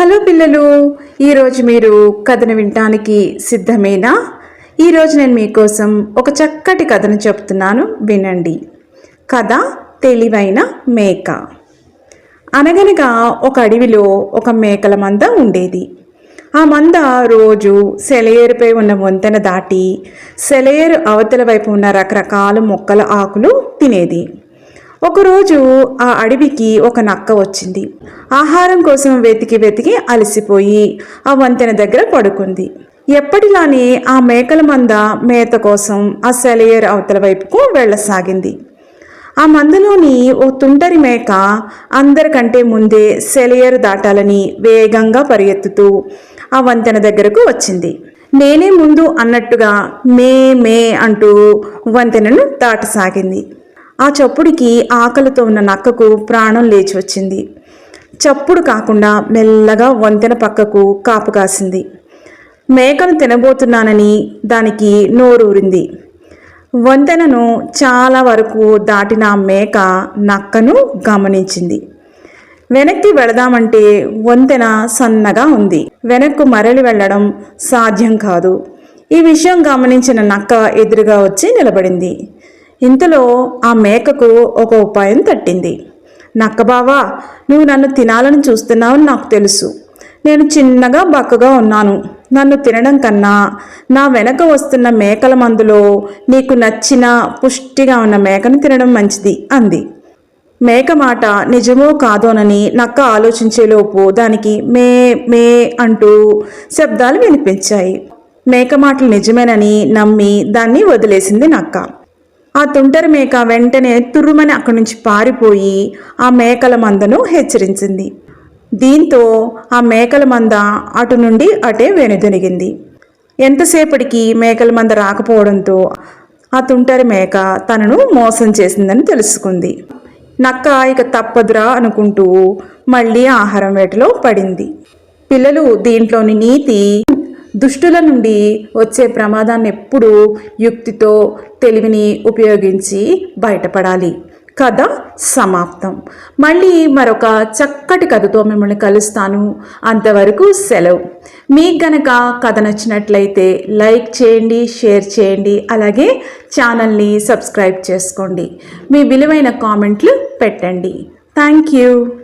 Hello పిల్లలు, ఈరోజు మీరు కథను వినటానికి సిద్ధమేనా? ఈరోజు నేను మీకోసం ఒక చక్కటి కథను చెప్తున్నాను, వినండి. కథ తెలివైన మేక. అనగనగా ఒక అడవిలో ఒక మేకల మంద ఉండేది. ఆ మంద రోజు సెలయేరుపై ఉన్న వంతెన దాటి సెలయేరు అవతల వైపు ఉన్న రకరకాల మొక్కల ఆకులు తినేది. ఒకరోజు ఆ అడవికి ఒక నక్క వచ్చింది. ఆహారం కోసం వెతికి అలసిపోయి ఆ వంతెన దగ్గర పడుకుంది. ఎప్పటిలానే ఆ మేకల మంద మేత కోసం ఆ సెలయేరు అవతల వైపుకు వెళ్ళసాగింది. ఆ మందలోని ఓ తుంటరి మేక అందరికంటే ముందే సెలయేరు దాటాలని వేగంగా పరిగెత్తుతూ ఆ వంతెన దగ్గరకు వచ్చింది. నేనే ముందు అన్నట్టుగా మే మే అంటూ వంతెనను దాటసాగింది. ఆ చప్పుడికి ఆకలితో ఉన్న నక్కకు ప్రాణం లేచి వచ్చింది. చప్పుడు కాకుండా మెల్లగా వంతెన పక్కకు కాపు కాసింది. మేకను తినబోతున్నానని దానికి నోరూరింది. వంతెనను చాలా వరకు దాటిన మేక నక్కను గమనించింది. వెనక్కి వెళదామంటే వంతెన సన్నగా ఉంది. వెనక్కు మరలి వెళ్ళడం సాధ్యం కాదు. ఈ విషయం గమనించిన నక్క ఎదురుగా వచ్చి నిలబడింది. ఇంతలో ఆ మేకకు ఒక ఉపాయం తట్టింది. నక్క బావా, నువ్వు నన్ను తినాలని చూస్తున్నావని నాకు తెలుసు. నేను చిన్నగా బక్కగా ఉన్నాను. నన్ను తినడం కన్నా నా వెనక వస్తున్న మేకల మందులో నీకు నచ్చిన పుష్టిగా ఉన్న మేకను తినడం మంచిది అంది. మేక మాట నిజమో కాదోనని నక్క ఆలోచించేలోపు దానికి మే మే అంటూ శబ్దాలు వినిపించాయి. మేక మాటలు నిజమేనని నమ్మి దాన్ని వదిలేసింది నక్క. ఆ తుంటరి మేక వెంటనే తుర్రుమని అక్కడి నుంచి పారిపోయి ఆ మేకల మందను హెచ్చరించింది. దీంతో ఆ మేకల మంద అటు నుండి అటే వెనుదిరిగింది. ఎంతసేపటికి మేకల మంద రాకపోవడంతో ఆ తుంటరి మేక తనను మోసం చేసిందని తెలుసుకుంది. నక్క ఇక తప్పదురా అనుకుంటూ మళ్ళీ ఆహారం వేటలో పడింది. పిల్లలు, దీంట్లోని నీతి, దుష్టుల నుండి వచ్చే ప్రమాదాన్ని ఎప్పుడూ యుక్తితో తెలివిని ఉపయోగించి బయటపడాలి. కథ సమాప్తం. మళ్ళీ మరొక చక్కటి కథతో మిమ్మల్ని కలుస్తాను. అంతవరకు సెలవు. మీకు గనక కథ నచ్చినట్లయితే లైక్ చేయండి, షేర్ చేయండి, అలాగే ఛానల్ని సబ్స్క్రైబ్ చేసుకోండి. మీ విలువైన కామెంట్లు పెట్టండి. Thank you.